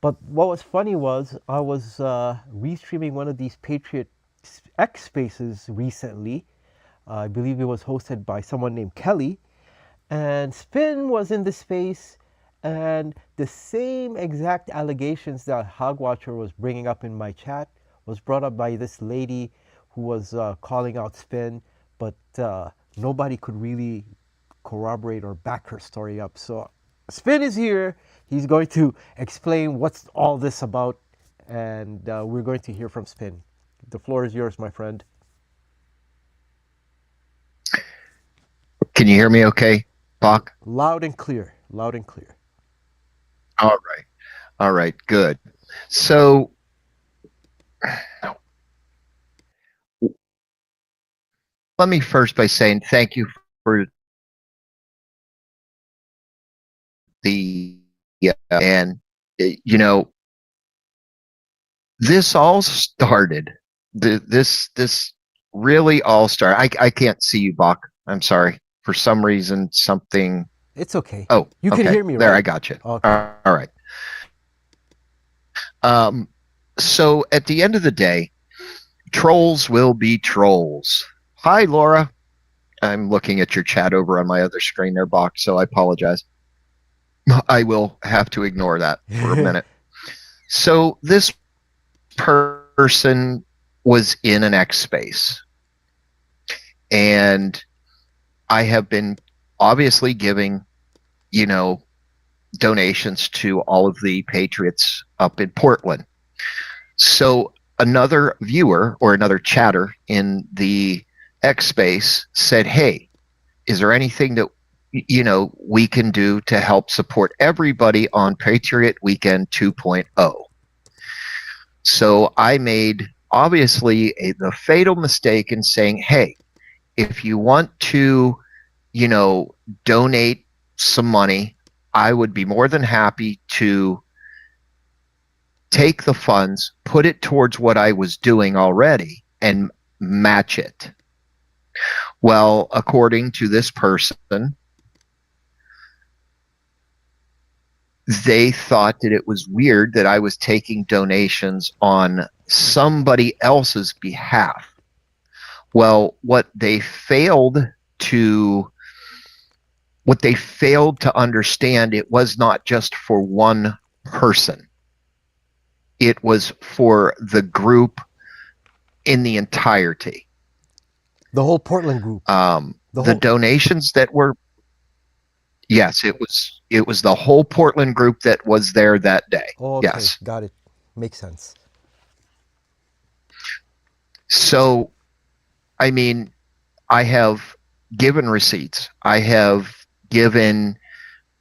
But what was funny was I was restreaming one of these Patriot X spaces recently. I believe it was hosted by someone named Kelly, and Spin was in the space, and the same exact allegations that Hogwatcher was bringing up in my chat was brought up by this lady who was calling out Spin, but nobody could really corroborate or back her story up. So Spin is here. He's going to explain what's all this about, and we're going to hear from Spin. The floor is yours, my friend. Can you hear me okay, Bach? Loud and clear. Loud and clear. All right. All right, good. So let me first by saying thank you for the and you know, this all started this really all started. I can't see you, Bach. I'm sorry. For some reason something. It's okay. Oh, You can okay. hear me, There, right? I got you. Okay. All right. So at the end of the day, trolls will be trolls. Hi, Laura. I'm looking at your chat over on my other screen there, Bach, so I apologize. I will have to ignore that for a minute. So this person was in an X space, and I have been obviously giving, donations to all of the patriots up in Portland. So another viewer or another chatter in the X space said, hey, is there anything that we can do to help support everybody on Patriot Weekend 2.0? So I made obviously the fatal mistake in saying, hey, if you want to, donate some money, I would be more than happy to take the funds, put it towards what I was doing already, and match it. Well, according to this person, they thought that it was weird that I was taking donations on somebody else's behalf. Well, what they failed to understand, it was not just for one person. It was for the group in the entirety. The whole Portland group. The donations that were, yes, it was the whole Portland group that was there that day. Oh, okay. Yes. Got it. Makes sense. So, I mean, I have given receipts. I have given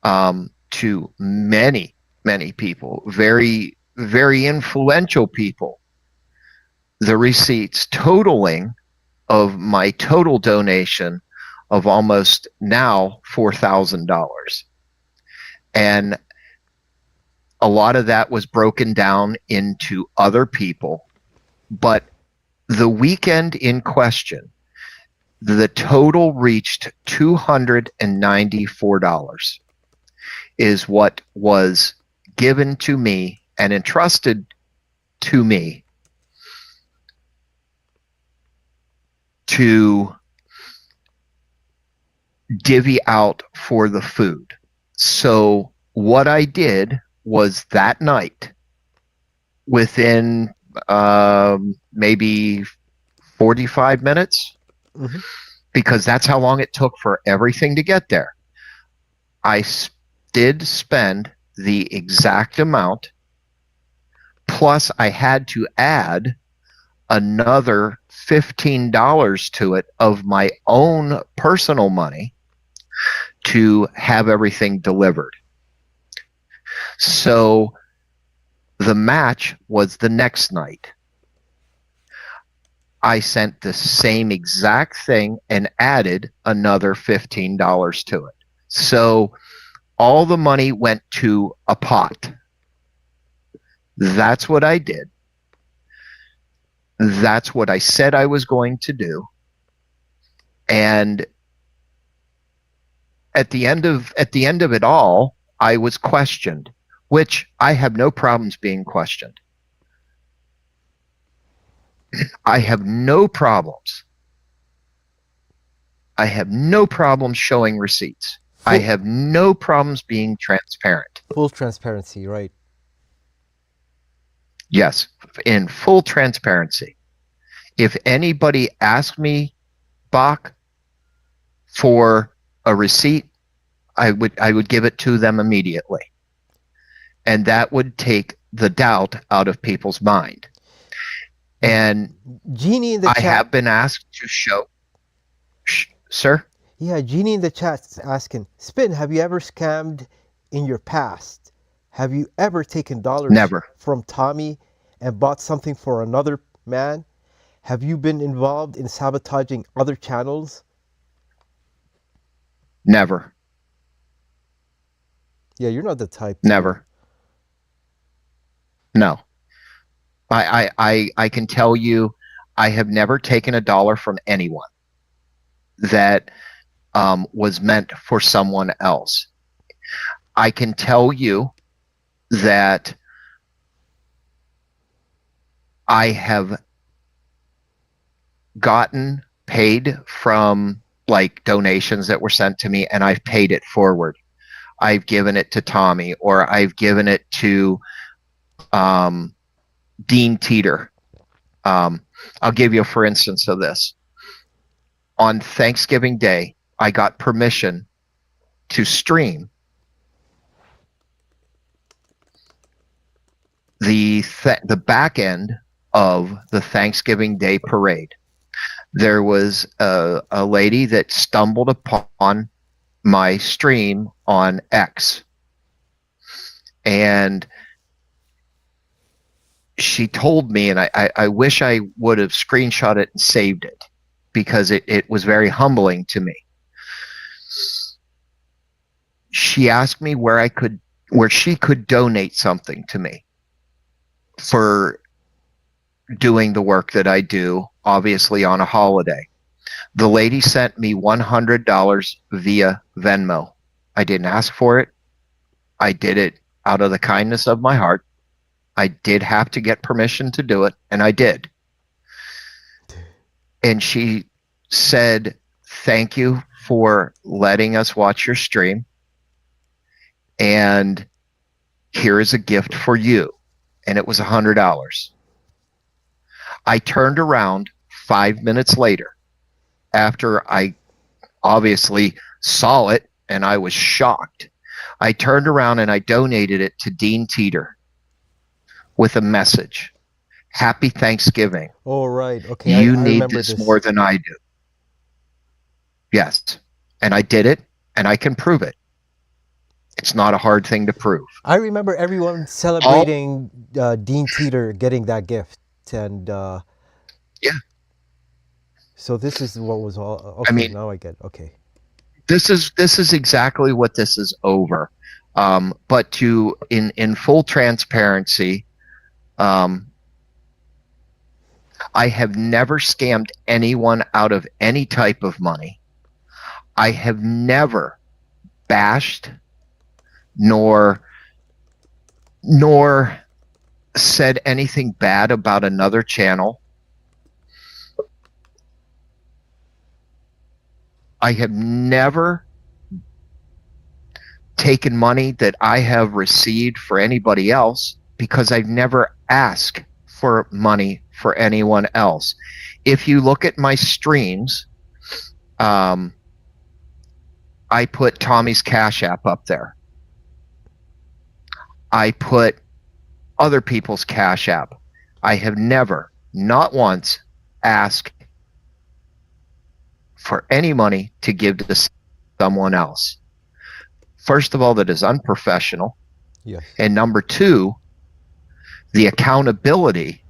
to many, many people, very, very influential people, the receipts totaling of my total donation of almost now $4,000. And a lot of that was broken down into other people. But the weekend in question, the total reached $294 is what was given to me and entrusted to me to divvy out for the food. So what I did was that night, within maybe 45 minutes, because that's how long it took for everything to get there, I did spend the exact amount, plus I had to add another $15 to it of my own personal money to have everything delivered. So the match was the next night. I sent the same exact thing and added another $15 to it. So all the money went to a pot. That's what I did. That's what I said I was going to do. And at the end of it all, I was questioned. which I have no problems being questioned. I have no problems. I have no problems showing receipts. I have no problems being transparent. Full transparency, right? Yes, in full transparency. If anybody asked me, Bach, for a receipt, I would give it to them immediately. And that would take the doubt out of people's mind. And Jeannie in the I chat. have been asked to show, sir? Yeah, Jeannie in the chat's asking, Spin, have you ever scammed in your past? Have you ever taken dollars Never. from Tommy and bought something for another man? Have you been involved in sabotaging other channels? Never. Yeah, you're not the type. Never. No. I can tell you, I have never taken a dollar from anyone that was meant for someone else. I can tell you that I have gotten paid from like donations that were sent to me, and I've paid it forward. I've given it to Tommy, or I've given it to Dean Teeter. I'll give you a for instance of this. On Thanksgiving Day, I got permission to stream the back end of the Thanksgiving Day parade. There was a lady that stumbled upon my stream on X, and she told me, and I wish I would have screenshot it and saved it, because it was very humbling to me. She asked me where she could donate something to me for doing the work that I do, obviously on a holiday. The lady sent me $100 via Venmo. I didn't ask for it. I did it out of the kindness of my heart. I did have to get permission to do it, and I did. And she said, "Thank you for letting us watch your stream, and here is a gift for you." And it was $100. I turned around 5 minutes later, after I obviously saw it and I was shocked. I turned around and I donated it to Dean Teeter with a message: "Happy Thanksgiving. Oh, right. Okay. You I need remember this more than I do." Yes. And I did it, and I can prove it. It's not a hard thing to prove. I remember everyone celebrating Dean Teeter getting that gift. And yeah. So this is what was all. Okay, I mean, now I get. Okay. This is exactly what this is over. But to in full transparency, I have never scammed anyone out of any type of money. I have never bashed nor said anything bad about another channel. I have never taken money that I have received for anybody else, because I've never asked for money for anyone else. If you look at my streams, I put Tommy's Cash App up there. I put other people's Cash App. I have never, not once, asked for any money to give to someone else. First of all, that is unprofessional. Yes. And number two, the accountability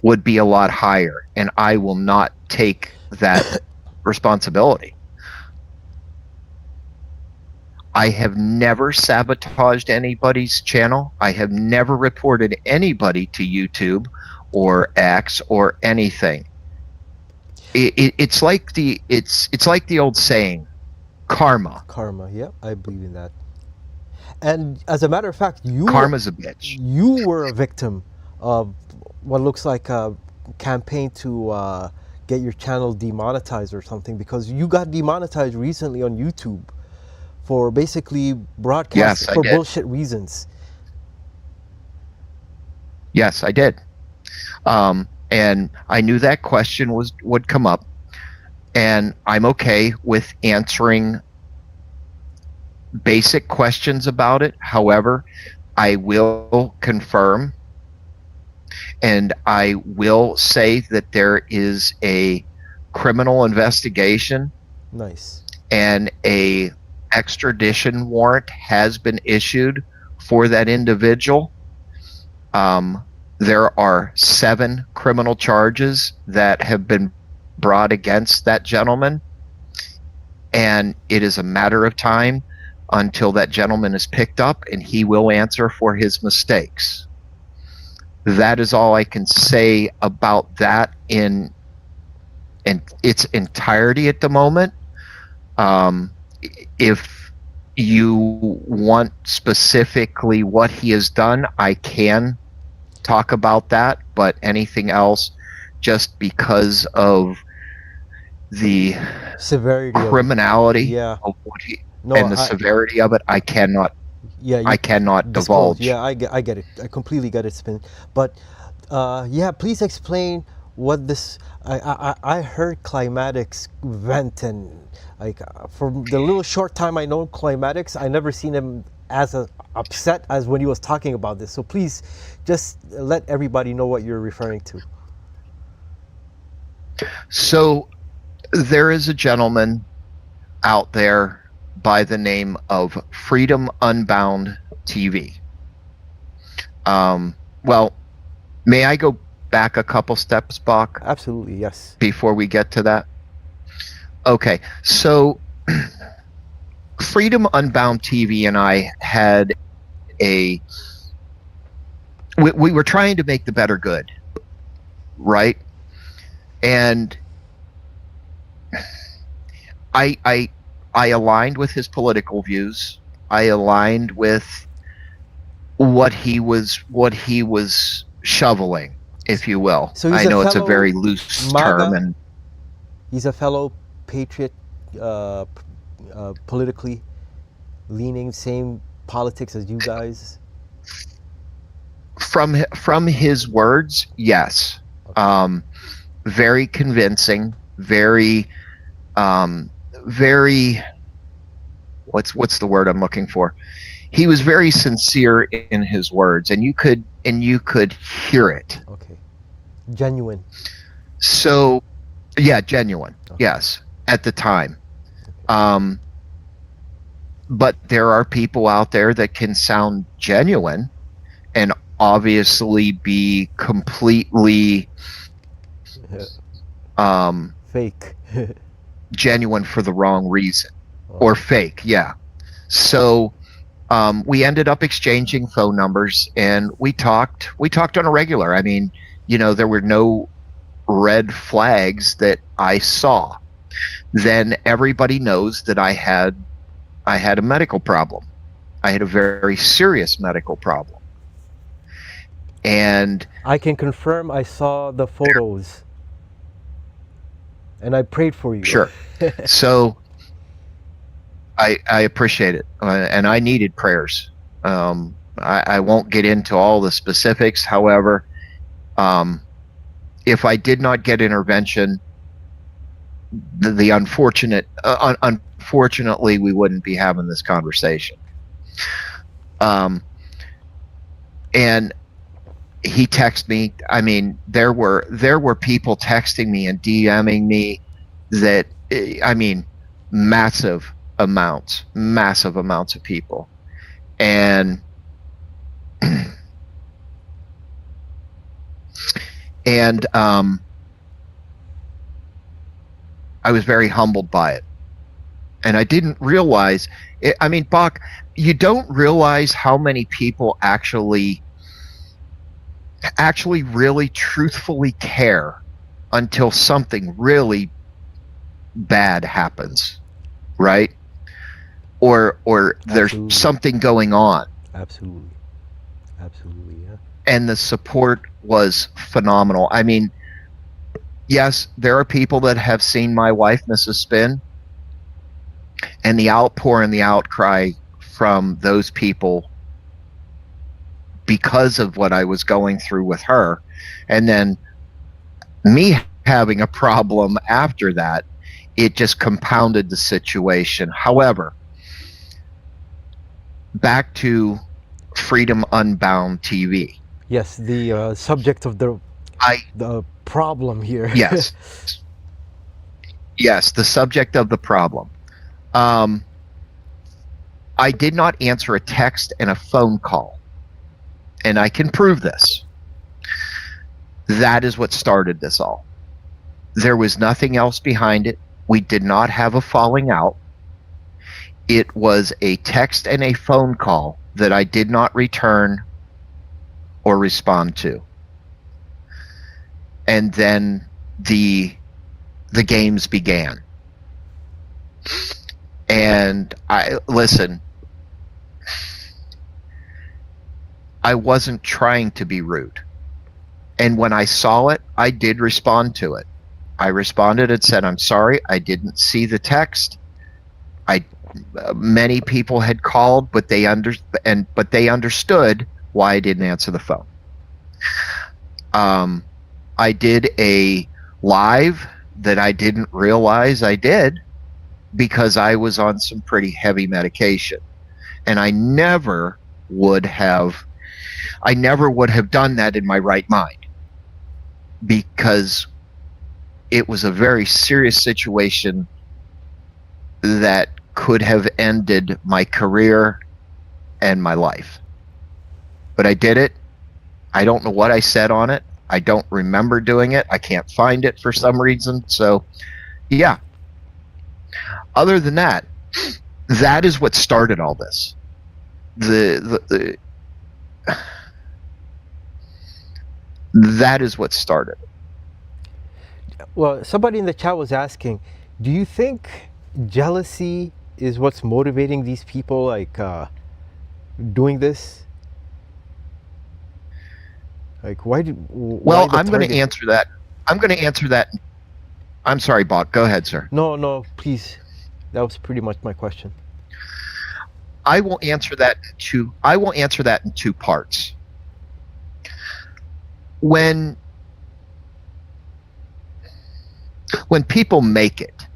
would be a lot higher, and I will not take that responsibility. I have never sabotaged anybody's channel. I have never reported anybody to YouTube or X or anything. It's like the old saying, karma. Karma, yeah, I believe in that. And as a matter of fact, Karma's a bitch. you were a victim of what looks like a campaign to get your channel demonetized or something, because you got demonetized recently on YouTube for basically broadcasting Yes, I for did. bullshit reasons. Yes, I did. And I knew that question would come up, and I'm okay with answering basic questions about it. However, I will confirm and I will say that there is a criminal investigation. Nice. And a extradition warrant has been issued for that individual. There are 7 criminal charges that have been brought against that gentleman, and it is a matter of time until that gentleman is picked up, and he will answer for his mistakes. That is all I can say about that in its entirety at the moment. If you want specifically what he has done, I can talk about that, but anything else, just because of the Severity criminality of what he, no, and the severity of it, I cannot disclose. divulge. Yeah, I get it. I completely get it, Spin. But yeah, please explain what this. I heard Climatics vent, and like from the little short time I know Climatics, I never seen him as upset as when he was talking about this. So please, just let everybody know what you're referring to. So there is a gentleman out there by the name of Freedom Unbound TV. Well, may I go back a couple steps, Bach? Absolutely, yes. Before we get to that? Okay, so Freedom Unbound TV and I had we were trying to make the better good, right? And I aligned with his political views. I aligned with what he was shoveling, if you will. So I know it's a very loose term, and he's a fellow patriot, politically leaning, same politics as you guys. From his words, yes. Okay. Very convincing, very what's the word I'm looking for? He was very sincere in his words, and you could hear it. Okay. Genuine. So, yeah, genuine. Okay. Yes, at the time. Okay. But there are people out there that can sound genuine and obviously be completely fake. Genuine for the wrong reason. Or fake, yeah. So we ended up exchanging phone numbers, and we talked on a regular. I mean, there were no red flags that I saw. Then everybody knows that I had a medical problem. I had a very serious medical problem. And I can confirm I saw the photos. And I prayed for you. Sure. So I appreciate it, and I needed prayers. I won't get into all the specifics. However, if I did not get intervention, the unfortunately, we wouldn't be having this conversation. And he texted me. I mean, there were people texting me and DMing me that, I mean, massive amounts of people. And I was very humbled by it. And I didn't realize it. I mean, Bach, you don't realize how many people actually really truthfully care until something really bad happens, right? or there's Absolutely. something going on. Absolutely. Absolutely. Yeah. And the support was phenomenal. I mean, yes, there are people that have seen my wife, Mrs. Spin, and the outpour and the outcry from those people because of what I was going through with her. And then me having a problem after that, it just compounded the situation. However, back to Freedom Unbound TV. Yes, the subject of the problem here. Yes, yes, the subject of the problem. I did not answer a text and a phone call, and I can prove this. That is what started this all. There was nothing else behind it. We did not have a falling out. It was a text and a phone call that I did not return or respond to. And then the games began. And listen, I wasn't trying to be rude. And when I saw it, I did respond to it. I responded and said, "I'm sorry, I didn't see the text. Many people had called, but they understood why I didn't answer the phone." I did a live that I didn't realize I did because I was on some pretty heavy medication, and I never would have done that in my right mind, because it was a very serious situation that could have ended my career and my life. But I did it. I don't know what I said on it. I don't remember doing it. I can't find it for some reason. So, yeah. Other than that, that is what started all this. That is what started. Well, somebody in the chat was asking, do you think jealousy is what's motivating these people, like doing this? Like, why Well, the I'm going to target? answer that. I'm going to answer that. I'm sorry, Boq. Go ahead, sir. No, please. That was pretty much my question. I will answer that in two parts. When people make it,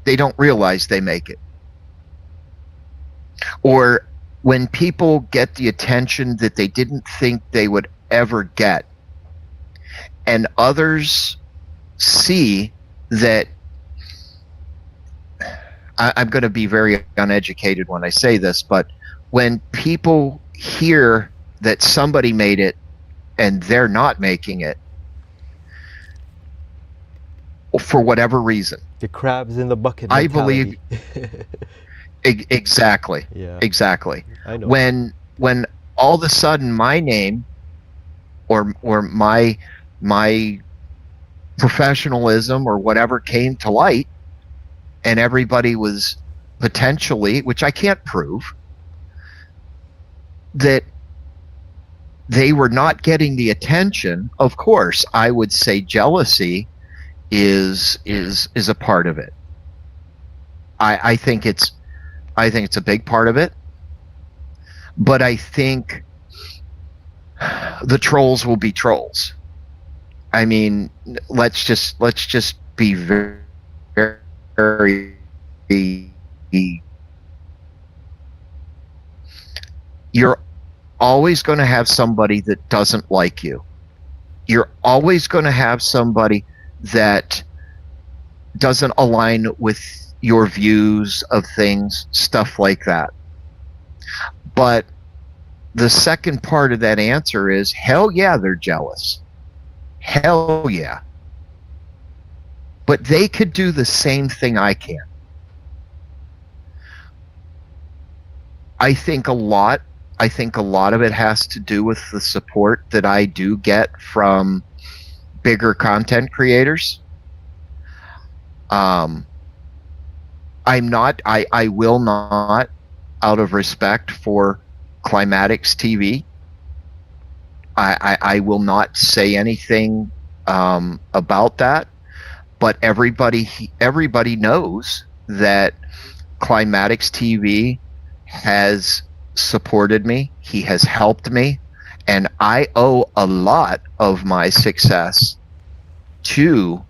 they don't realize they make it. Or when people get the attention that they didn't think they would ever get, and others see that, I'm going to be very uneducated when I say this, but when people hear that somebody made it and they're not making it, for whatever reason, The crabs in the bucket I mentality. believe exactly. Yeah. Exactly. I know. When all of a sudden my name or my professionalism or whatever came to light, and everybody was potentially, which I can't prove, that they were not getting the attention, of course, I would say jealousy is a part of it. I think it's a big part of it. But I think the trolls will be trolls. I mean, let's just be very, very, you're always going to have somebody that doesn't like you. You're always going to have somebody that doesn't align with your views of things, stuff like that. But the second part of that answer is, hell yeah, they're jealous. Hell yeah. But they could do the same thing I can. I think a lot of it has to do with the support that I do get from bigger content creators. I I'm not. I will not, out of respect for Climatics TV. I will not say anything about that. But everybody knows that Climatics TV has supported me. He has helped me, and I owe a lot of my success to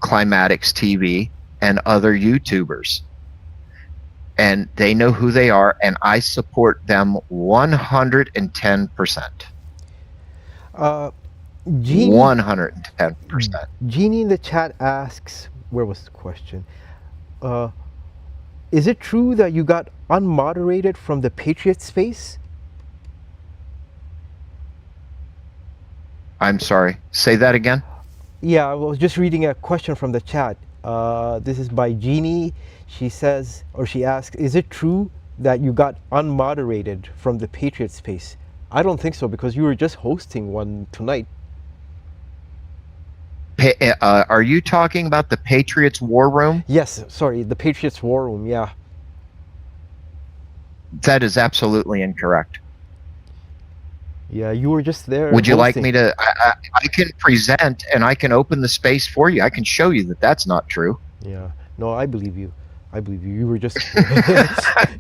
Climatics TV and other YouTubers. And they know who they are, and I support them 110%. Jeannie, 110%. Jeannie in the chat asks, where was the question? Is it true that you got unmoderated from the Patriot space? I'm sorry. Say that again. Yeah, I was just reading a question from the chat. This is by Jeannie. She says, or she asks, is it true that you got unmoderated from the Patriot space? I don't think so, because you were just hosting one tonight. Are you talking about the Patriots War Room? Yes, sorry, the Patriots War Room, yeah. That is absolutely incorrect. Yeah, you were just there. Would you like hosting. me to? I can present and I can open the space for you. I can show you that that's not true. Yeah, no, I believe you. I believe you. You were just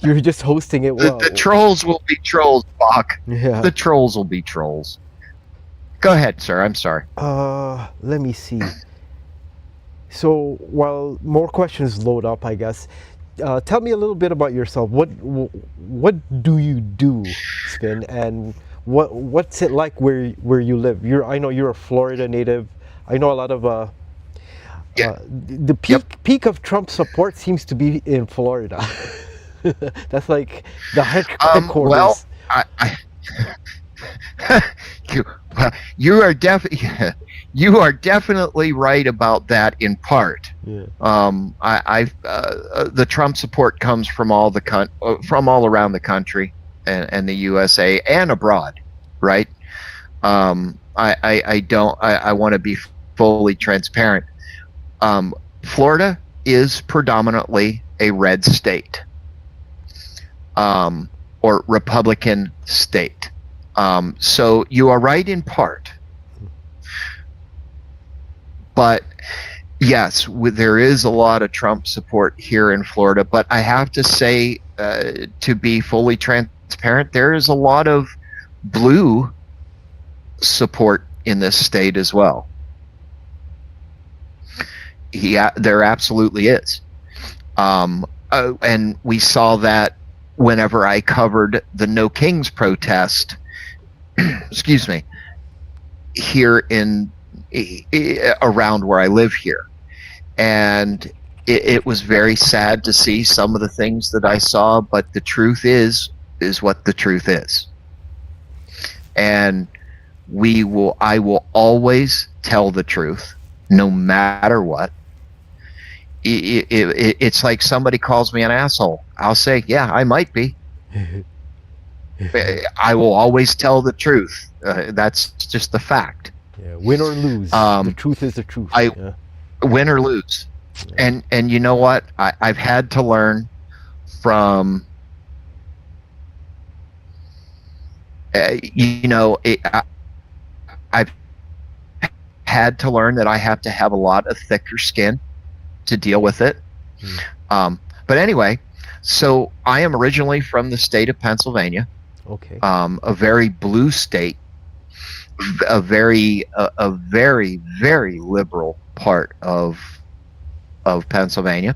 you were just hosting it well. The trolls will be trolls, Bach. Yeah. The trolls will be trolls. Go ahead, sir. I'm sorry. Let me see. So while more questions load up, I guess, tell me a little bit about yourself. What do you do, Spin, and what's it like where you live? I know you're a Florida native. I know a lot of the peak of Trump support seems to be in Florida. That's like the headquarters. Well, you are definitely right about that in part. Yeah. The Trump support comes from all around the country and the USA and abroad, right? I want to be fully transparent. Florida is predominantly a red state, or Republican state. So you are right in part. But yes, there is a lot of Trump support here in Florida. But I have to say, to be fully transparent, there is a lot of blue support in this state as well. Yeah, there absolutely is. And we saw that whenever I covered the No Kings protest, excuse me, here around where I live here. And it was very sad to see some of the things that I saw, but the truth is what the truth is. And I will always tell the truth, no matter what. It's like somebody calls me an asshole. I'll say, yeah, I might be. I will always tell the truth. That's just the fact. Yeah, win or lose, the truth is the truth. Win or lose. Yeah. And you know what? I've had to learn from, I've had to learn that I have to have a lot of thicker skin to deal with it. But anyway, so I am originally from the state of Pennsylvania. Okay. A very blue state, a very very liberal part of Pennsylvania,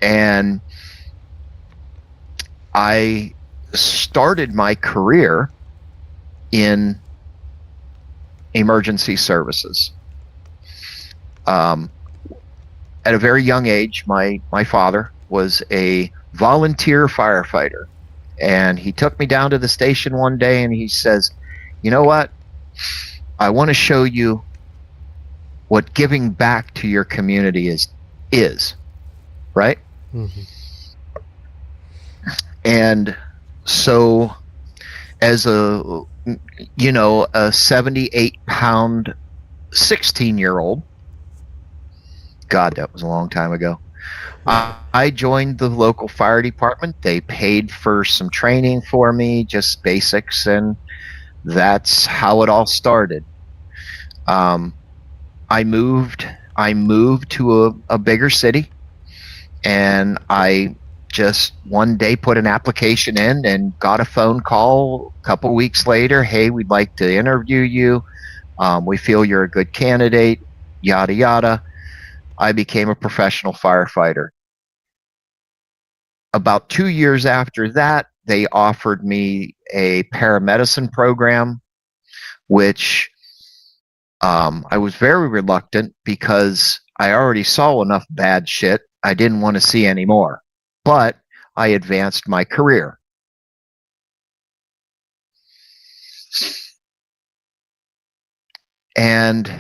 and I started my career in emergency services. At a very young age, my father was a volunteer firefighter, and he took me down to the station one day and he says, you know what? I want to show you what giving back to your community is, right? Mm-hmm. And so as a 78-pound 16-year-old, God, that was a long time ago. I joined the local fire department. They paid for some training for me, just basics, and that's how it all started. Um, I moved. I moved to a bigger city, and I just one day put an application in and got a phone call a couple weeks later. Hey, we'd like to interview you. We feel you're a good candidate. Yada yada. I became a professional firefighter. About 2 years after that, they offered me a paramedicine program, which I was very reluctant because I already saw enough bad shit. I didn't want to see any more. But I advanced my career. And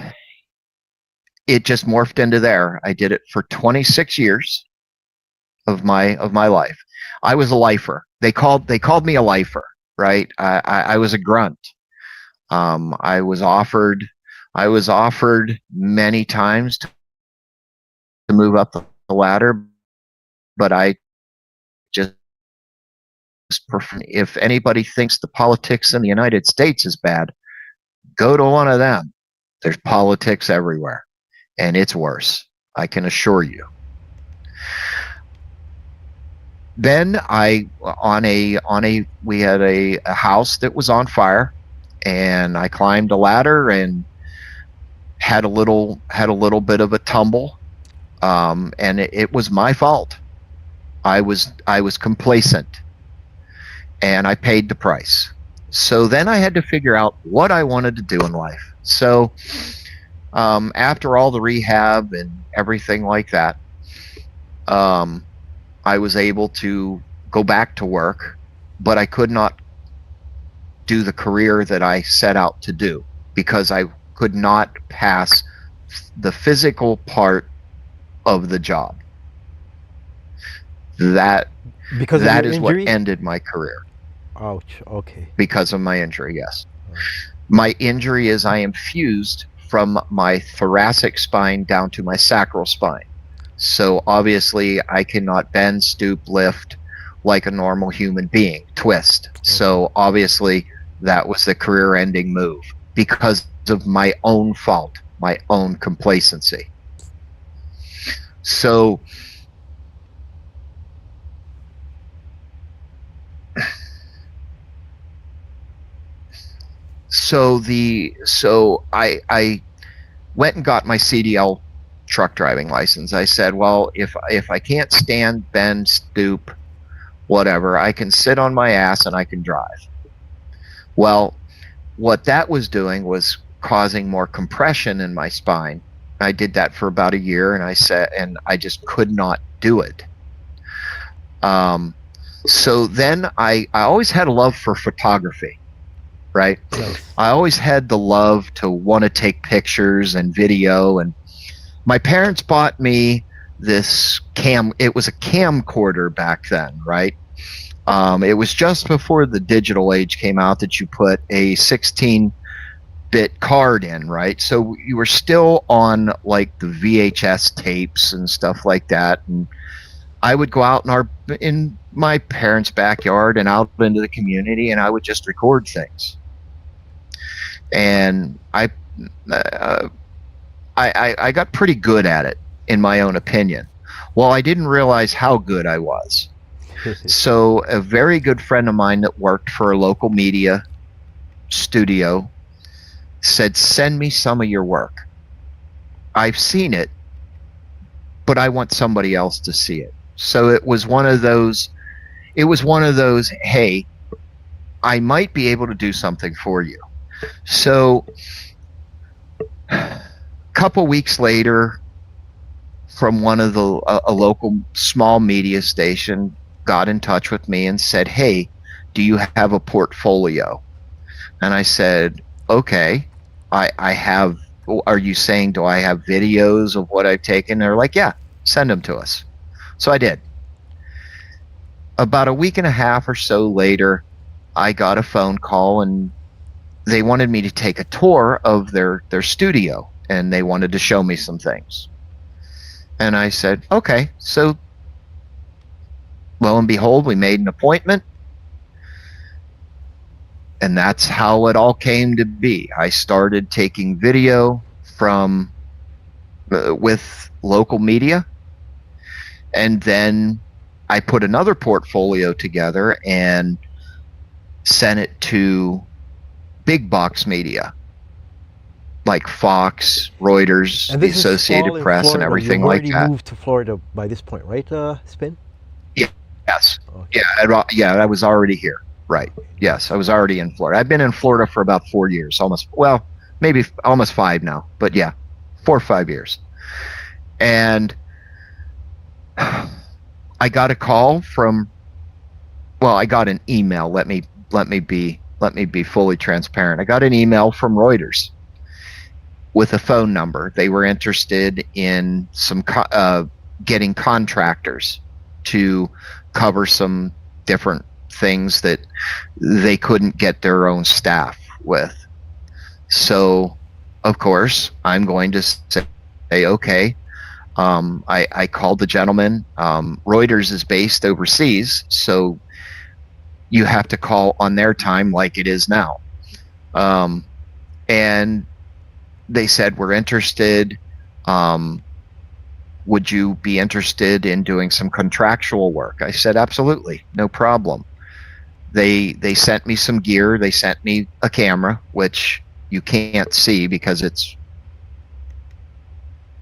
it just morphed into there. I did it for 26 years of my life. I was a lifer. They called me a lifer, right? I was a grunt. I was offered many times to move up the ladder, but I just if anybody thinks the politics in the United States is bad, go to one of them. There's politics everywhere, and it's worse. I can assure you. Then we had a house that was on fire, and I climbed a ladder and had a little bit of a tumble, and it was my fault. I was complacent, and I paid the price. So then I had to figure out what I wanted to do in life. So after all the rehab and everything like that, I was able to go back to work, but I could not do the career that I set out to do because I could not pass the physical part of the job. That is what ended my career. Ouch. Okay. Because of my injury, yes. My injury is I am fused from my thoracic spine down to my sacral spine. So obviously I cannot bend, stoop, lift like a normal human being, twist. Okay. So obviously that was the career-ending move because of my own fault, my own complacency. So I went and got my CDL truck driving license. I said, well, if I can't stand, bend, stoop, whatever, I can sit on my ass and I can drive. Well, what that was doing was causing more compression in my spine. I did that for about a year, and I just could not do it. So then I always had a love for photography, right? Yes. I always had the love to want to take pictures and video, and my parents bought me this it was a camcorder back then, right? It was just before the digital age came out that you put a 16-bit card in, right? So you were still on like the VHS tapes and stuff like that. And I would go out in my parents' backyard and out into the community, and I would just record things. And I got pretty good at it, in my own opinion. Well, I didn't realize how good I was. So a very good friend of mine that worked for a local media studio said, send me some of your work. I've seen it, but I want somebody else to see it. So it was one of those, hey, I might be able to do something for you. So a couple weeks later, from one of a local small media station got in touch with me and said, hey, do you have a portfolio? And I said, okay, I have. Are you saying, do I have videos of what I've taken? They're like, yeah, send them to us. So I did. About a week and a half or so later, I got a phone call, and they wanted me to take a tour of their studio, and they wanted to show me some things. And I said, okay. So lo and behold, we made an appointment. And that's how it all came to be. I started taking video from with local media, and then I put another portfolio together and sent it to big box media like Fox, Reuters, And the this is Associated all in Press, and Florida. everything You've like already that. moved to Florida by this point, right, Spin? Yeah, yes, Okay. yeah, I was already here. Right. Okay, Yes, nice. I was already in Florida. I've been in Florida for about 4 years, almost. Well, maybe almost 5 now, but yeah, 4 or 5 years. And I got a call from. Well, I got an email. Let me be fully transparent. I got an email from Reuters with a phone number. They were interested in getting contractors to cover some different things that they couldn't get their own staff with. So, of course, I'm going to say, okay. I called the gentleman. Reuters is based overseas, so you have to call on their time like it is now. And they said, we're interested. Would you be interested in doing some contractual work? I said, absolutely, no problem. They sent me some gear. They sent me a camera, which you can't see because it's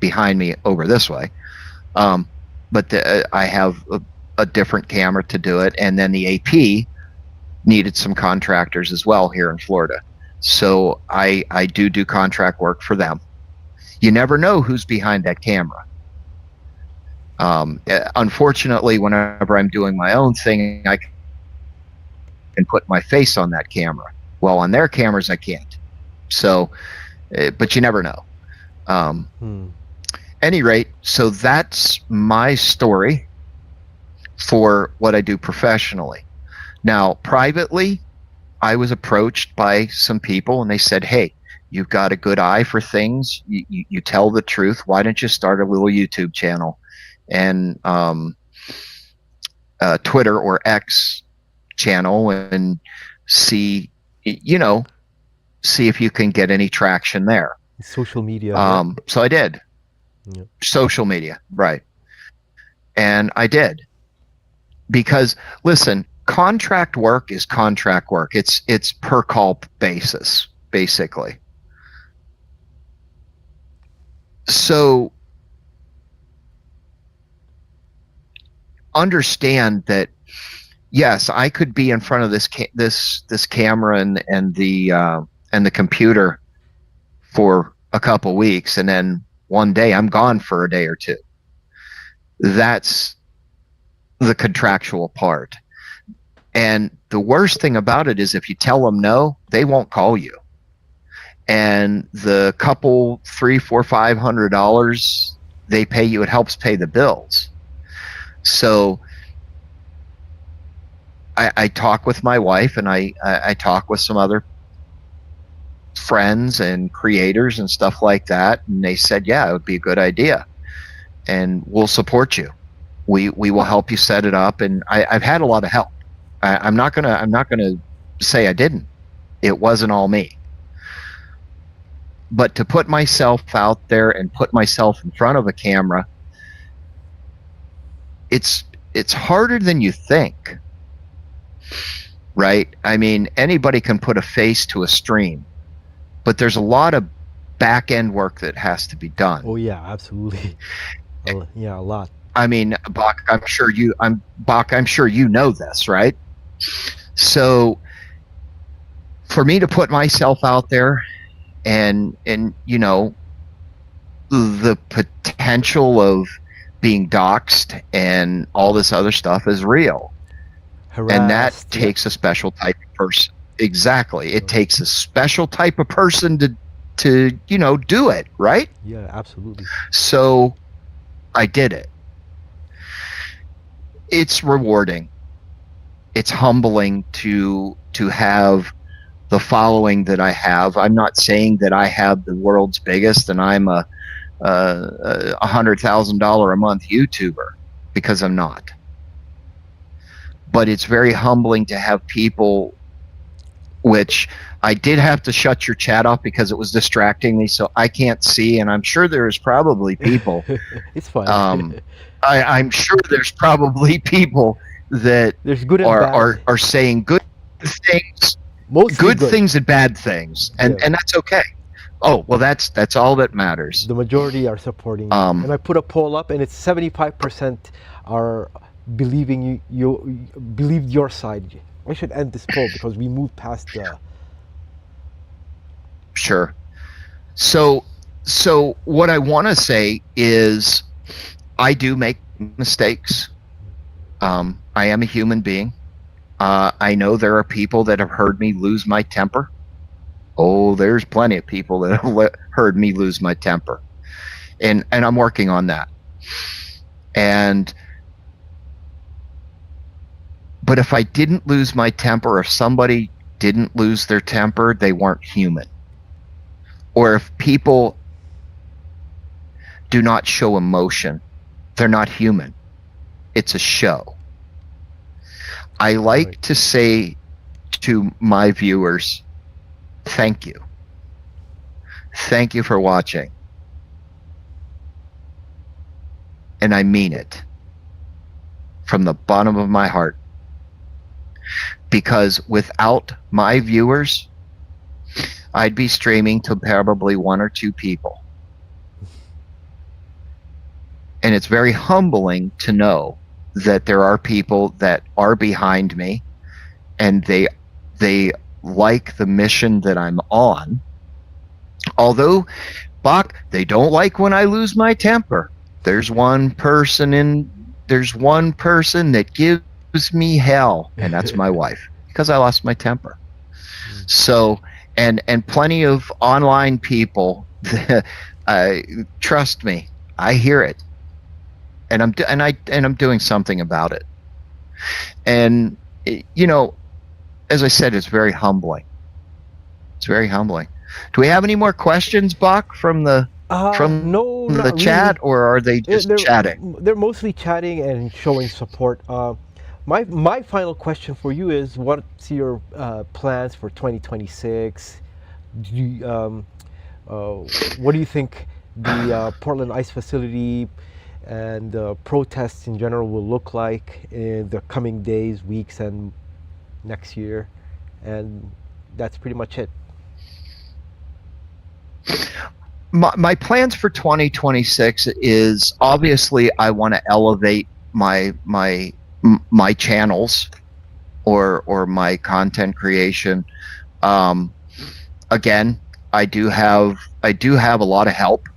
behind me over this way. But I have a different camera to do it. And then the AP needed some contractors as well here in Florida. So I do contract work for them. You never know who's behind that camera. Unfortunately, whenever I'm doing my own thing, I can put my face on that camera. Well, on their cameras, I can't. So, but you never know. Any rate, so that's my story for what I do professionally. Now, privately, I was approached by some people and they said, hey, you've got a good eye for things. You tell the truth. Why don't you start a little YouTube channel and Twitter or X channel and see if you can get any traction there. Social media. So I did. Yep. Social media, right. And I did. Because, listen, contract work is contract work. It's per call basis, basically. So understand that, yes, I could be in front of this camera and the computer for a couple weeks, and then one day I'm gone for a day or two. That's the contractual part. And the worst thing about it is if you tell them no, they won't call you. And the couple, $300, $400, $500 they pay you, it helps pay the bills. So I talk with my wife, and I talk with some other friends and creators and stuff like that, and they said, yeah, it would be a good idea, and we'll support you. We will help you set it up. And I've had a lot of help. I'm not gonna say I didn't. It wasn't all me. But to put myself out there and put myself in front of a camera, it's harder than you think, right? I mean, anybody can put a face to a stream, but there's a lot of back end work that has to be done. Oh yeah, absolutely. Yeah, a lot. I mean, Bach, I'm sure you know this, right? So for me to put myself out there and the potential of being doxxed and all this other stuff is real. Harassed, and that takes a special type of person. Exactly. It takes a special type of person to do it, right? Yeah, absolutely. So I did it. It's rewarding. It's humbling to have the following that I have. I'm not saying that I have the world's biggest and I'm a $100,000 a month YouTuber, because I'm not. But it's very humbling to have people, which I did have to shut your chat off because it was distracting me, so I can't see, and I'm sure there's probably people. It's fine. I'm sure there's probably people that There's good and bad. are saying good things, Mostly good things and bad things, and Yeah. that's okay. Oh, well, that's all that matters. The majority are supporting you. And I put a poll up, and it's 75% are believing you believed your side. I should end this poll because we moved past the. Sure. So what I want to say is, I do make mistakes. I am a human being. I know there are people that have heard me lose my temper. Oh, there's plenty of people that have heard me lose my temper, and I'm working on that. But if I didn't lose my temper, if somebody didn't lose their temper, they weren't human. Or if people do not show emotion, they're not human. It's a show. I like to say to my viewers, thank you. Thank you for watching. And I mean it from the bottom of my heart. Because without my viewers, I'd be streaming to probably 1 or 2 people. And it's very humbling to know that there are people that are behind me, and they like the mission that I'm on. Although, Boq, they don't like when I lose my temper. There's one person that gives me hell, and that's my wife, because I lost my temper. So, and plenty of online people, trust me, I hear it, and I'm doing something about it. And you know, as I said, it's very humbling. It's very humbling. Do we have any more questions, Boq, from the No, the not chat, really. or are they just chatting? They're mostly chatting and showing support. My final question for you is, what's your plans for 2026? Do you, what do you think the Portland Ice Facility and protests in general will look like in the coming days, weeks, and next year? And that's pretty much it. My plans for 2026 is, obviously I want to elevate my channels or my content creation. Again, I do have a lot of help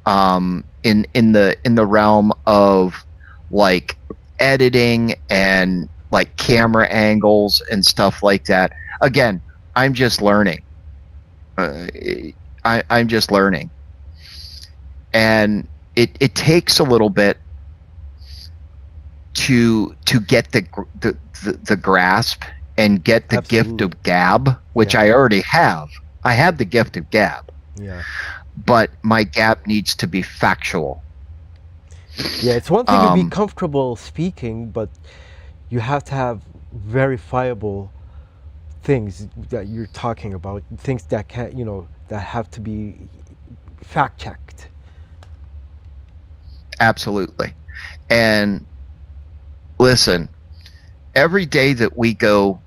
in the realm of like editing and like camera angles and stuff like that. Again, I'm just learning. I'm just learning, and it takes a little bit to get the grasp and get the Absolutely. gift of gab, which I already have. I have the gift of gab. Yeah. But my gab needs to be factual. Yeah, it's one thing to be comfortable speaking, but you have to have verifiable things that you're talking about, things that can't, that have to be fact checked. Absolutely. And listen, every day that we go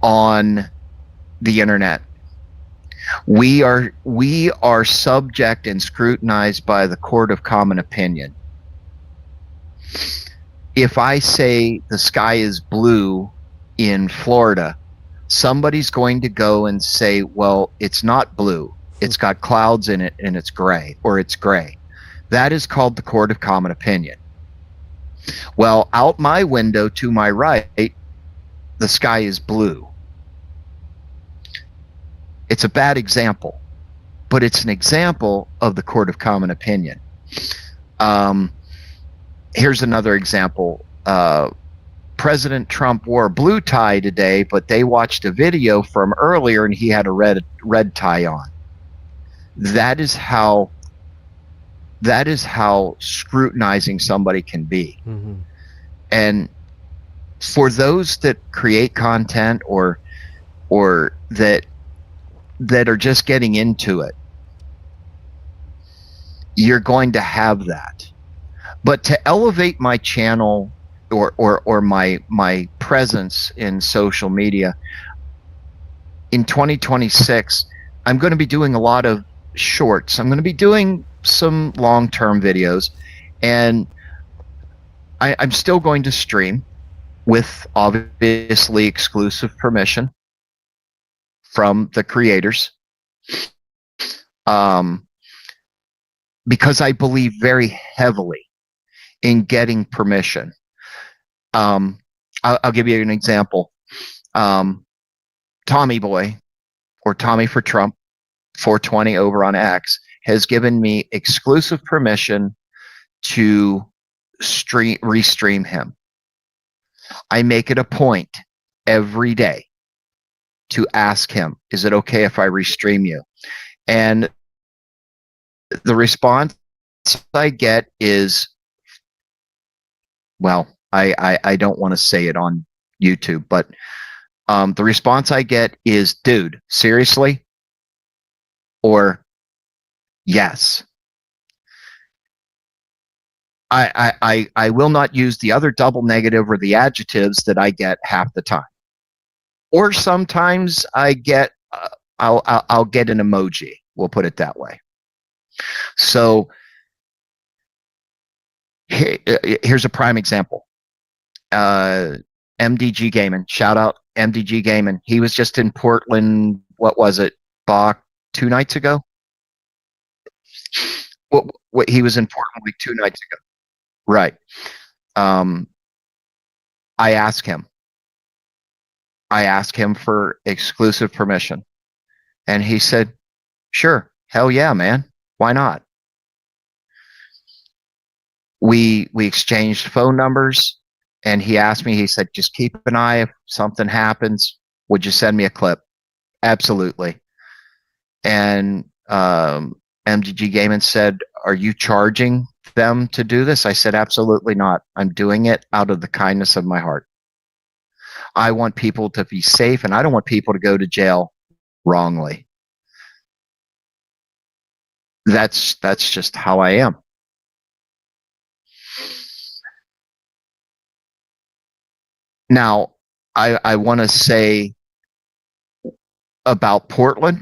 on the internet, we are subject and scrutinized by the court of common opinion. If I say the sky is blue in Florida, somebody's going to go and say, well, it's not blue. It's got clouds in it and it's gray, or it's gray. That is called the court of common opinion. Well, out my window to my right, the sky is blue. It's a bad example, but it's an example of the court of common opinion. Here's another example. President Trump wore a blue tie today, but they watched a video from earlier and he had a red tie on. That is how That is how scrutinizing somebody can be. Mm-hmm. And for those that create content or that are just getting into it, you're going to have that. But to elevate my channel or my presence in social media in 2026, I'm going to be doing a lot of shorts. I'm going to be doing some long-term videos, and I'm still going to stream with obviously exclusive permission from the creators, um, because I believe very heavily in getting permission. I'll give you an example. Tommyboi, or Tommy for Trump 420 over on X, has given me exclusive permission to restream him. I make it a point every day to ask him, is it okay if I restream you? And the response I get is, well, I don't want to say it on YouTube, but the response I get is, dude, seriously? Or yes. I will not use the other double negative or the adjectives that I get half the time. Or sometimes I get, I'll get an emoji. We'll put it that way. So here's a prime example. MDG Gaming, shout out MDG Gaming. He was just in Portland. What was it, Bach, 2 nights ago? What he was in Portland like 2 nights ago. Right. I asked him for exclusive permission, and he said, sure, hell yeah, man, why not? We exchanged phone numbers, and he asked me, he said, just keep an eye, if something happens, would you send me a clip? Absolutely. And MDG Gaming said, are you charging them to do this? I said, absolutely not. I'm doing it out of the kindness of my heart. I want people to be safe, and I don't want people to go to jail wrongly. That's just how I am. Now, I want to say about Portland,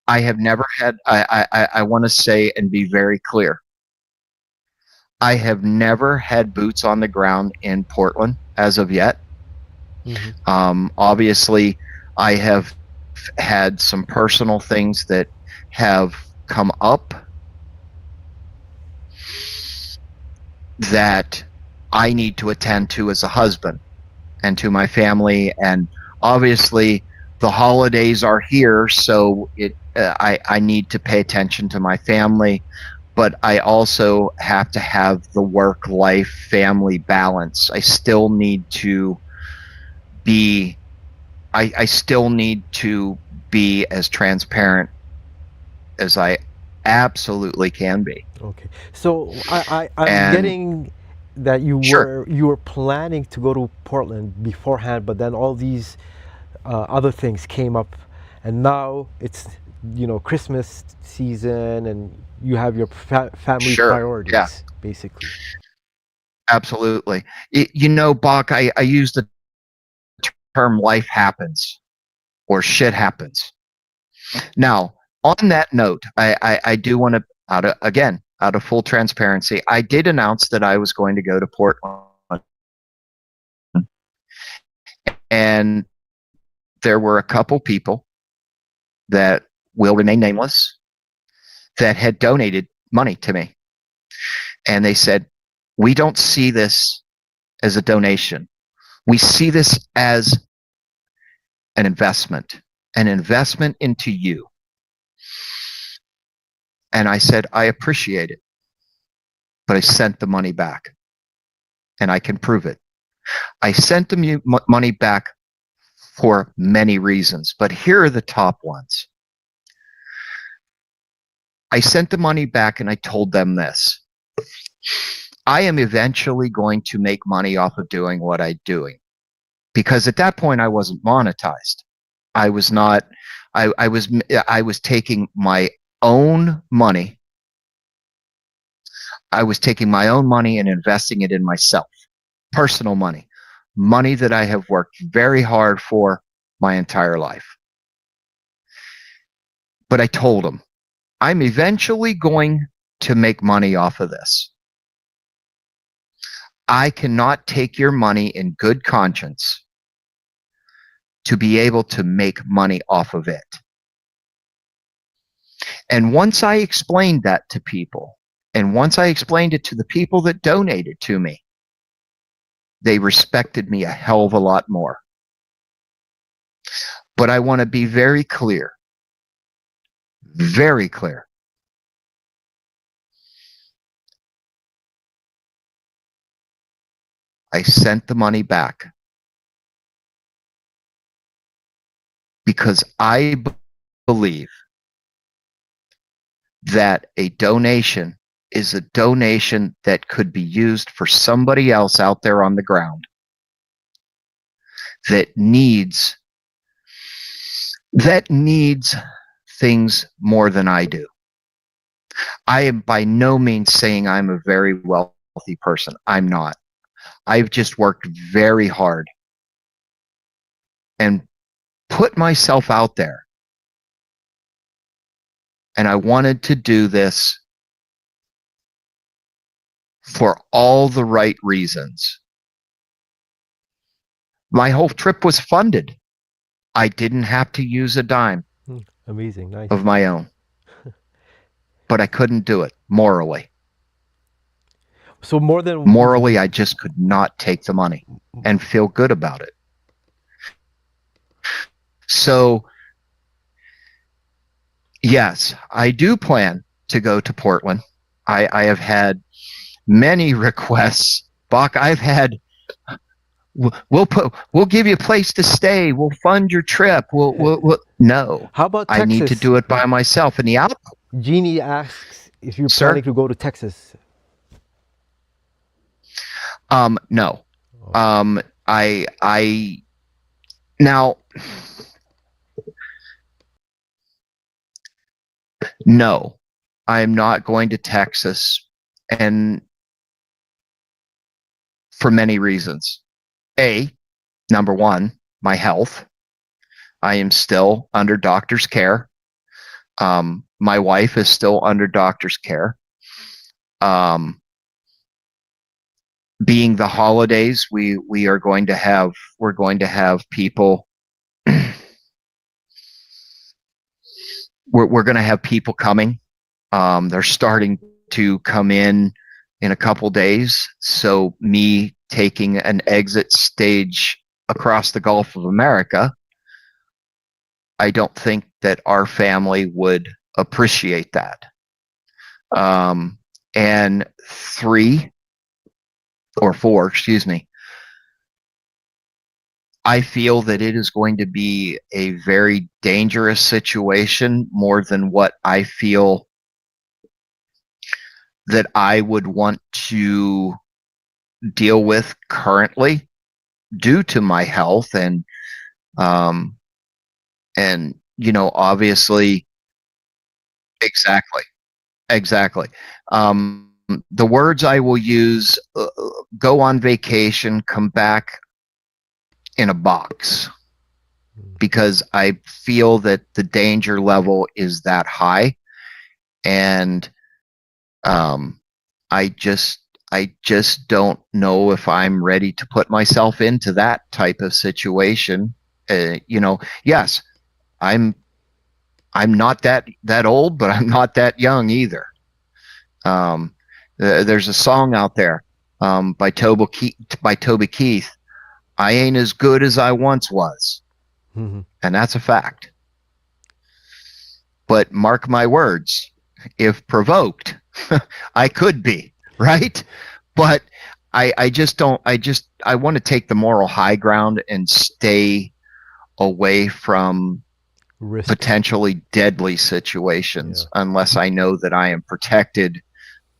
I have never had, I want to say and be very clear, I have never had boots on the ground in Portland as of yet. Mm-hmm. Obviously, I have had some personal things that have come up that I need to attend to as a husband and to my family. And obviously, the holidays are here, so I need to pay attention to my family. But I also have to have the work-life family balance. I still need to be, I still need to be as transparent as I absolutely can be. Okay, so I'm getting that you were planning to go to Portland beforehand, but then all these other things came up, and now it's Christmas season, and you have your family priorities, basically. Absolutely. Bach, I use the term life happens or shit happens. Now, on that note, I do want to, out of full transparency, I did announce that I was going to go to Portland, and there were a couple people that will remain nameless that had donated money to me. And they said, we don't see this as a donation. We see this as an investment into you. And I said, I appreciate it, but I sent the money back, and I can prove it. I sent the money back for many reasons, but here are the top ones. I sent the money back and I told them this. I am eventually going to make money off of doing what I'm doing. Because at that point I wasn't monetized. I was not, I was taking my own money. I was taking my own money and investing it in myself. Personal money. Money that I have worked very hard for my entire life. But I told them, I'm eventually going to make money off of this. I cannot take your money in good conscience to be able to make money off of it. And once I explained that to people, and once I explained it to the people that donated to me, they respected me a hell of a lot more. But I want to be very clear. Very clear. I sent the money back because I believe that a donation is a donation that could be used for somebody else out there on the ground that needs things more than I do. I am by no means saying I'm a very wealthy person. I'm not. I've just worked very hard and put myself out there. And I wanted to do this for all the right reasons. My whole trip was funded. I didn't have to use a dime. Amazing, nice. Of my own. But I couldn't do it morally. So morally, I just could not take the money and feel good about it. So, yes, I do plan to go to Portland. I have had many requests. Bach, I've had, we'll give you a place to stay. We'll fund your trip. No. How about Texas? I need to do it by myself. And the Jeannie asks if you're planning to go to Texas. No. Now, no, I'm not going to Texas, and for many reasons. Number one, my health. I am still under doctor's care. My wife is still under doctor's care. Being the holidays, we're going to have people. We're going to have people coming. They're starting to come in a couple days. So me taking an exit stage across the Gulf of America, I don't think that our family would appreciate that. And 4, excuse me, I feel that it is going to be a very dangerous situation, more than what I feel that I would want to deal with currently, due to my health and obviously, exactly. The words I will use: go on vacation, come back in a box, because I feel that the danger level is that high, and I just don't know if I'm ready to put myself into that type of situation. Yes, I'm not that old, but I'm not that young either. There's a song out there by Toby Keith. I ain't as good as I once was. Mm-hmm. And that's a fact. But mark my words, if provoked, I could be, right? But I want to take the moral high ground and stay away from Risks. potentially deadly situations unless I know that I am protected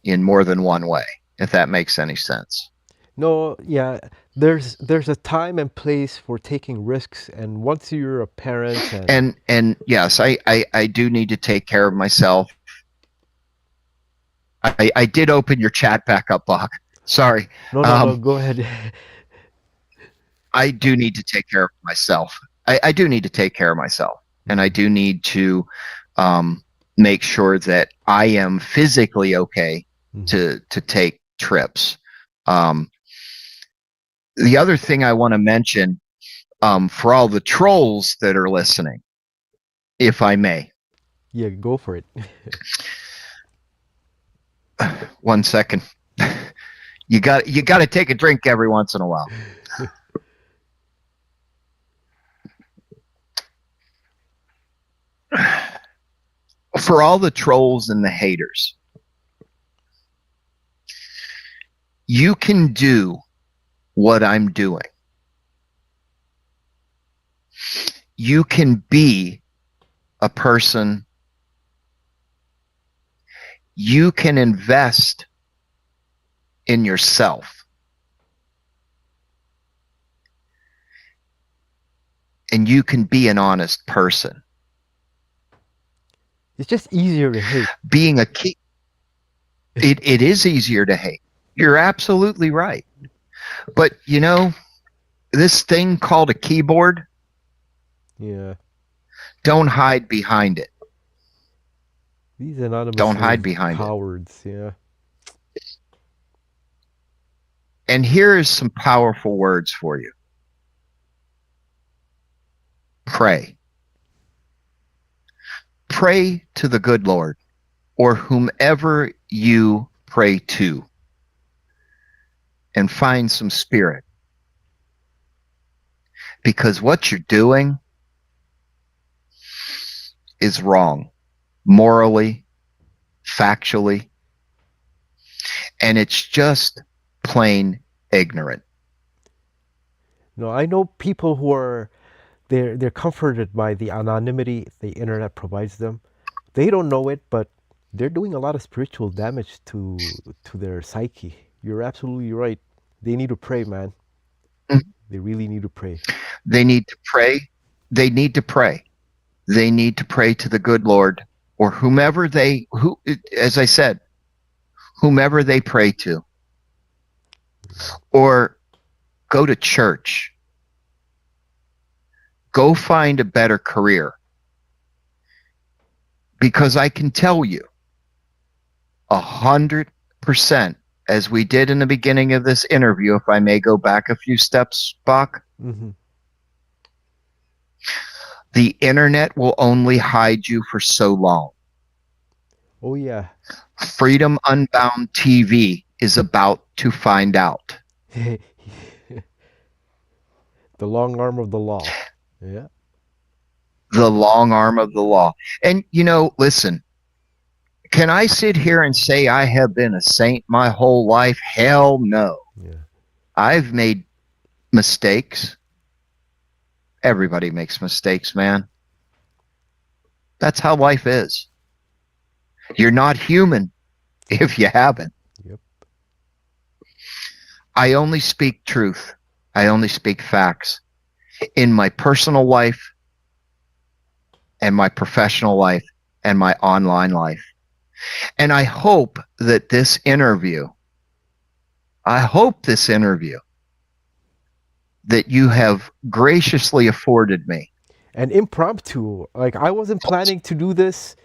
in more than one way, if that makes any sense. No, yeah. There's a time and place for taking risks, and once you're a parent And yes, I do need to take care of myself. I did open your chat back up, Bach. Sorry. no, go ahead. I do need to take care of myself. I do need to take care of myself. And I do need to make sure that I am physically okay to take trips. The other thing I want to mention, for all the trolls that are listening, if I may. Yeah, go for it. 1 second. You got to take a drink every once in a while. For all the trolls and the haters, you can do what I'm doing. You can be a person. You can invest in yourself. And you can be an honest person. It's just easier to hate. Being a key, it is easier to hate. You're absolutely right. But you know, this thing called a keyboard, Yeah. don't hide behind it. These anonymous Don't hide behind cowards, yeah. And here is some powerful words for you. Pray. Pray to the good Lord, or whomever you pray to, and find some spirit. Because what you're doing is wrong, morally, factually, and it's just plain ignorant. No, I know people who are they're comforted by the anonymity the internet provides them. They don't know it, but they're doing a lot of spiritual damage to their psyche. You're absolutely right. They need to pray, man. They really need to pray. They need to pray. They need to pray. They need to pray to the good Lord, or whomever as I said, whomever they pray to, or go to church. Go find a better career. Because I can tell you 100%, as we did in the beginning of this interview, if I may go back a few steps, Bach, the internet will only hide you for so long. Oh, yeah. Freedom Unbound TV is about to find out. The long arm of the law. Yeah. The long arm of the law. And, you know, listen, can I sit here and say I have been a saint my whole life? Hell no. Yeah. I've made mistakes. Everybody makes mistakes, man. That's how life is. You're not human if you haven't. Yep. I only speak truth. I only speak facts. In my personal life, and my professional life, and my online life. And I hope that this interview, that you have graciously afforded me. And impromptu. Like, I wasn't planning to do this,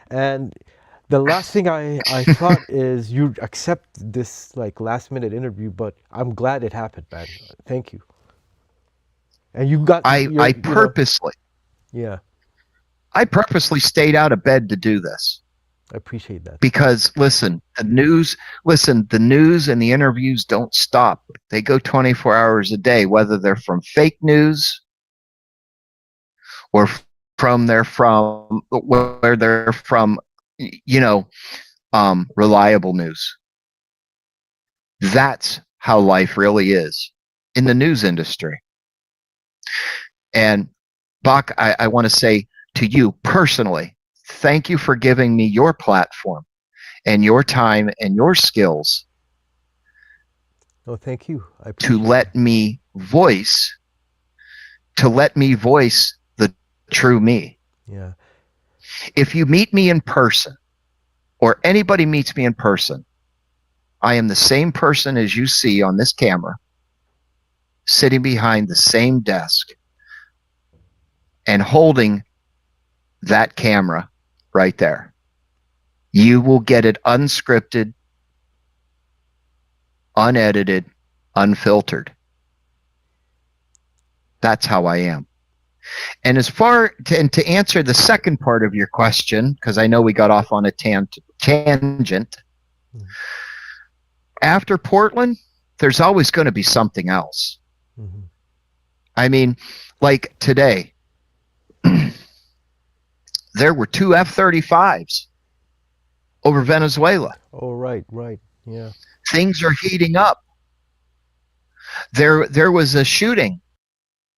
and the last thing I thought is you'd accept this, like, last-minute interview, but I'm glad it happened, man. Thank you. And you got... I purposely... Yeah. I purposely stayed out of bed to do this. I appreciate that. Because the news and the interviews don't stop. They go 24 hours a day, whether they're from fake news or where they're from, reliable news. That's how life really is in the news industry. And Bach, I want to say to you personally, thank you for giving me your platform and your time and your skills Oh, thank you. I to appreciate let me voice the true me. it. Yeah. If you meet me in person, or anybody meets me in person, I am the same person as you see on this camera, sitting behind the same desk and holding that camera right there. You will get it unscripted, unedited, unfiltered. That's how I am. And to answer the second part of your question, because I know we got off on a tangent, Mm-hmm. after Portland, there's always going to be something else. Mm-hmm. I mean, like today, there were 2 F-35s over Venezuela. Oh, right. Yeah. Things are heating up. There was a shooting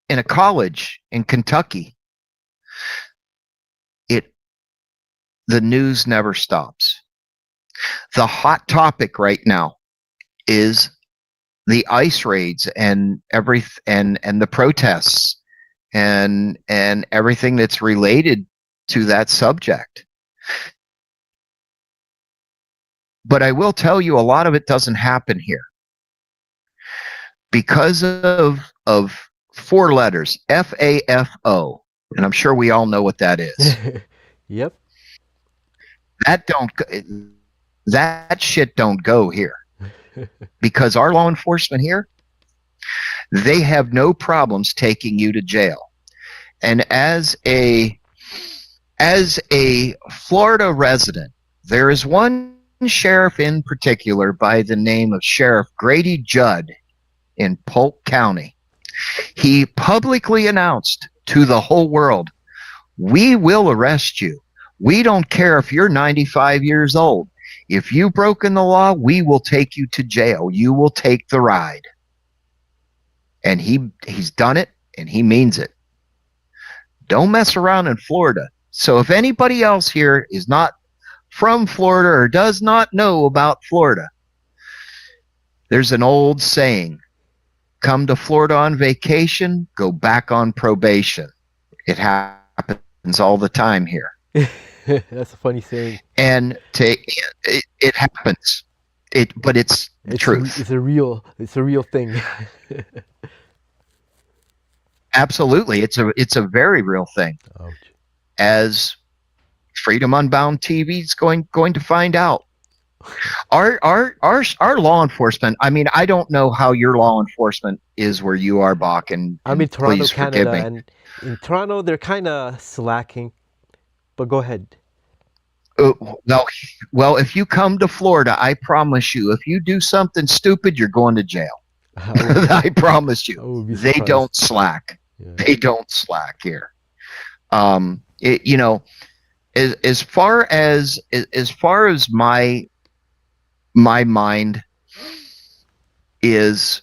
in a college in Kentucky. The news never stops. The hot topic right now is the ICE raids and the protests and everything that's related to that subject. But I will tell you, a lot of it doesn't happen here because of 4 letters, FAFO, and I'm sure we all know what that is. Yep. That shit don't go here, because our law enforcement here, they have no problems taking you to jail. And as a Florida resident, there is one sheriff in particular by the name of Sheriff Grady Judd in Polk County. He publicly announced to the whole world, "We will arrest you. We don't care if you're 95 years old. If you've broken the law, we will take you to jail. You will take the ride." And he's done it, and he means it. Don't mess around in Florida. So if anybody else here is not from Florida or does not know about Florida, there's an old saying, come to Florida on vacation, go back on probation. It happens all the time here. That's a funny saying. And it happens. But it's the truth. It's a real thing. Absolutely. It's a very real thing. Ouch. As Freedom Unbound TV is going to find out. Our law enforcement, I mean, I don't know how your law enforcement is where you are, Bach, and I'm in Toronto, please Canada, forgive me. and in Toronto they're kind of slacking. But go ahead. Well, if you come to Florida, I promise you, if you do something stupid, you're going to jail. I promise you. They don't slack. Yeah. They don't slack here. As far as my mind is,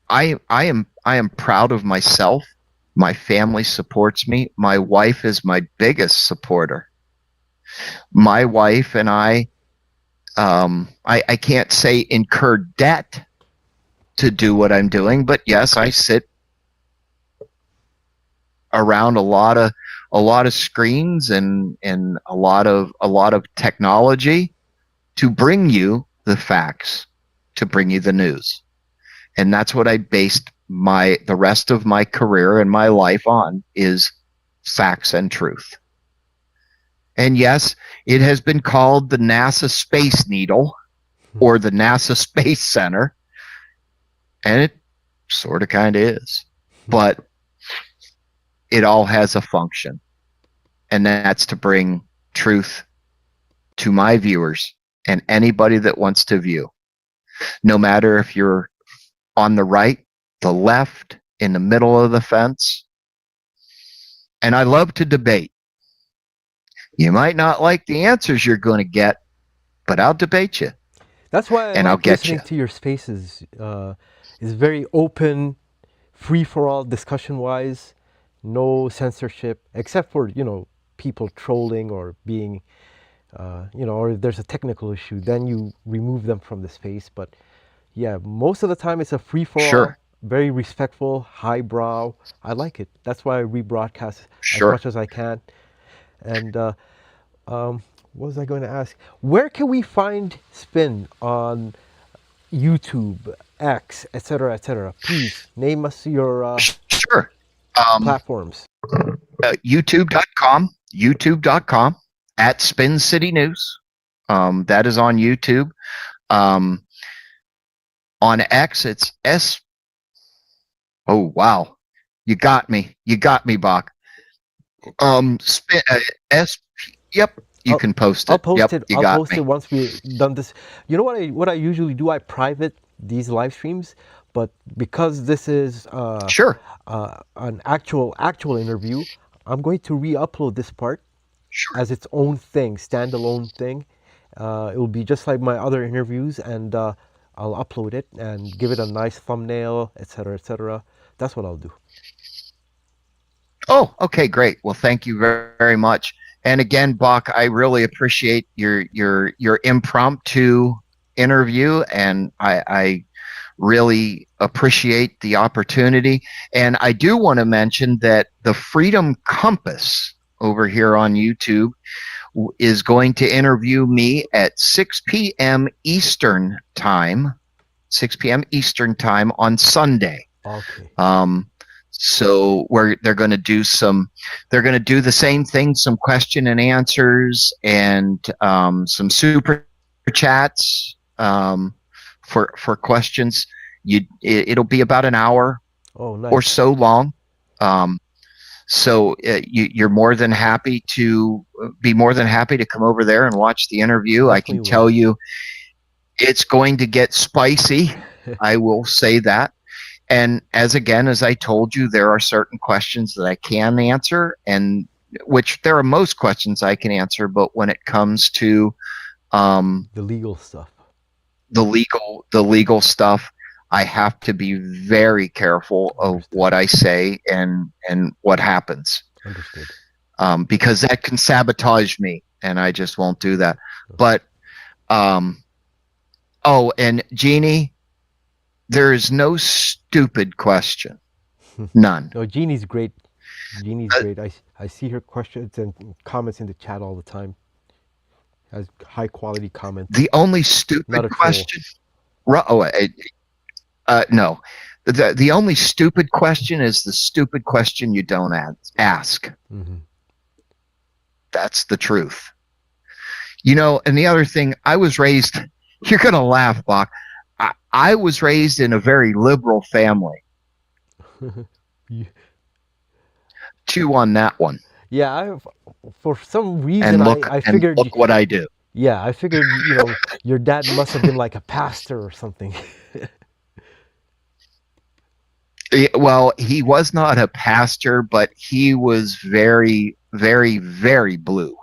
I am proud of myself. My family supports me. My wife is my biggest supporter. My wife and I can't say incur debt to do what I'm doing, but yes, I sit around a lot of screens and a lot of technology to bring you the facts, to bring you the news. And that's what I based the rest of my career and my life on, is facts and truth. And yes, it has been called the NASA Space Needle or the NASA Space Center, and it sort of kind of is, but it all has a function, and that's to bring truth to my viewers and anybody that wants to view, no matter if you're on the right, the left, in the middle of the fence. And I love to debate. You might not like the answers you're going to get, but I'll debate you. That's why I like listening to your spaces. It's very open, free for all, discussion wise. no censorship, except for, people trolling or being, or if there's a technical issue, then you remove them from the space. But yeah, most of the time it's a free for all, Sure. very respectful, highbrow. I like it. That's why I rebroadcast as Sure. much as I can. And what was I going to ask? Where can we find Spin on YouTube, X, etc., etc.? Please name us your Sure. Um, platforms. YouTube.com at Spin City News. That is on YouTube. Um, on X, it's S. Oh, wow. You got me. You got me, Bach. Spin, S. Yep. You I'll, can post I'll it. post Yep. it. You I'll got post it me. once we're done this. You know what I usually do? I private these live streams, but because this is Sure. an actual interview, I'm going to re-upload this part Sure. as its own thing, standalone thing. It will be just like my other interviews, and I'll upload it and give it a nice thumbnail, etc., etc. That's what I'll do. Oh, okay, great. Well, thank you very, very much. And again, Bach, I really appreciate your impromptu interview, and I really appreciate the opportunity. And I do want to mention that the Freedom Compass over here on YouTube is going to interview me at 6 p.m. Eastern time, 6 p.m. Eastern time on Sunday. Okay. So where they're going to do the same thing, some question and answers, and some super chats for questions. It'll be about an hour Oh, or nice. so long. Um, so you're more than happy to come over there and watch the interview. I Definitely can will. tell you, it's going to get spicy. I will say that. And as I told you, there are certain questions that I can answer, and which there are most questions I can answer. But when it comes to The legal stuff. the legal stuff, I have to be very careful of Understood. what I say and what happens, Understood. because that can sabotage me, and I just won't do that. But oh, and Jeannie, there is no stupid question. None. No, Jeannie's great. Jeannie's great. I see her questions and comments in the chat all the time. Has high quality comments. The only Not stupid a troll. question. Oh, no. The only stupid question is the stupid question you don't ask. Mm-hmm. That's the truth. And the other thing, I was raised. You're gonna laugh, Bach. I was raised in a very liberal family. Yeah, Chew on that one. yeah. For some reason, And I figured. look what I do. Yeah, I figured. Your dad must have been like a pastor or something. Well, he was not a pastor, but he was very, very, very blue.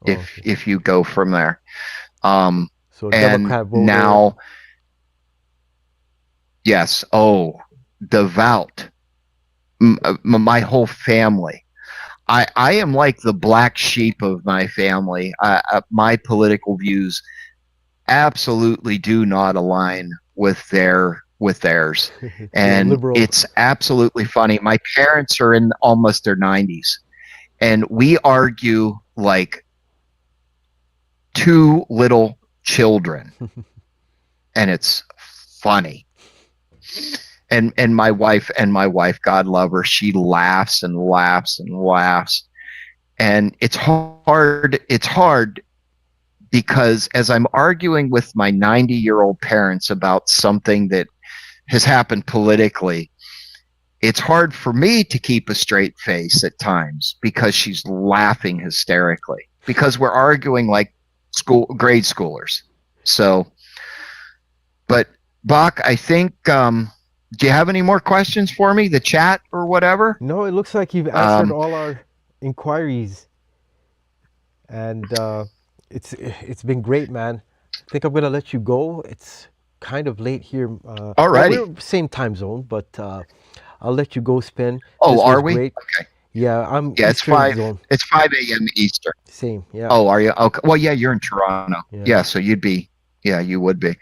Oh, okay. If you go from there, and Democrat voter. now, yes, oh, devout. My whole family. I am like the black sheep of my family. My political views absolutely do not align with theirs, and liberal. it's absolutely funny. My parents are in almost their 90s, and we argue like two little children, and it's funny. And my wife, God love her, she laughs and laughs and laughs, and it's hard because as I'm arguing with my 90-year-old parents about something that has happened politically, it's hard for me to keep a straight face at times because she's laughing hysterically because we're arguing like grade schoolers. So, but Bach, I think, do you have any more questions for me? The chat or whatever? No, it looks like you've answered all our inquiries, and it's been great, man. I think I'm gonna let you go. It's kind of late here. Alrighty. We're same time zone, but I'll let you go, Spin. Oh, This are was we? great. Okay. Yeah, I'm Yeah, Eastern zone. it's 5 a.m. Eastern. Same. Yeah. Oh, are you? Okay. Well, yeah, you're in Toronto. Yeah. Yeah, so yeah, you would be.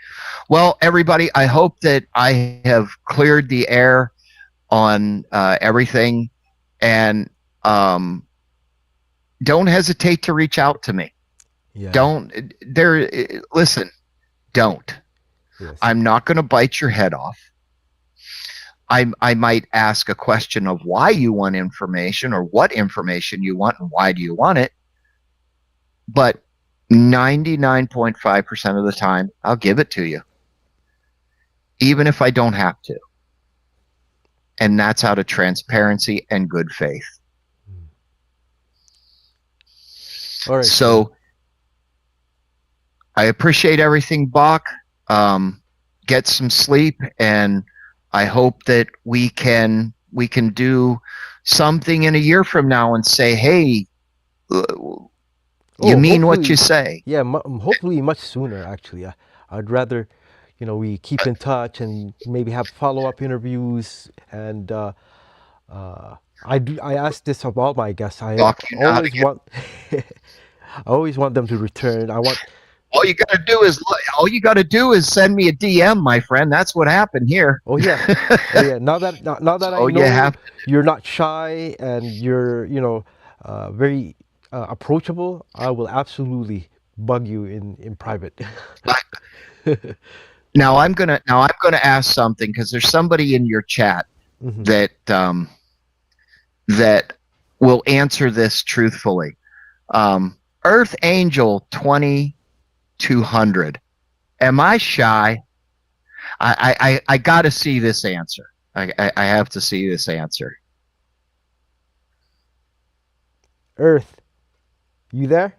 Well, everybody, I hope that I have cleared the air on everything, and um, don't hesitate to reach out to me. Yeah. Don't there. Listen, don't. Yes. I'm not going to bite your head off. I might ask a question of why you want information or what information you want and why do you want it. But 99.5% of the time, I'll give it to you, even if I don't have to. And that's out of transparency and good faith. All right. So I appreciate everything, Bach. Get some sleep, and I hope that we can do something in a year from now and say, hey, you mean what you say. Yeah, hopefully much sooner, actually. I'd rather, we keep in touch and maybe have follow-up interviews. And I ask this of all my guests. I Doc, you know how to always want, I always want them to return. all you got to do is send me a DM, my friend. That's what happened here. Oh yeah, oh yeah. Now that I know you're not shy and you're very approachable, I will absolutely bug you in private. Now I'm gonna ask something, because there's somebody in your chat Mhm. that will answer this truthfully. Earth Angel 2200. Am I shy? I got to see this answer. I have to see this answer. Earth, you there?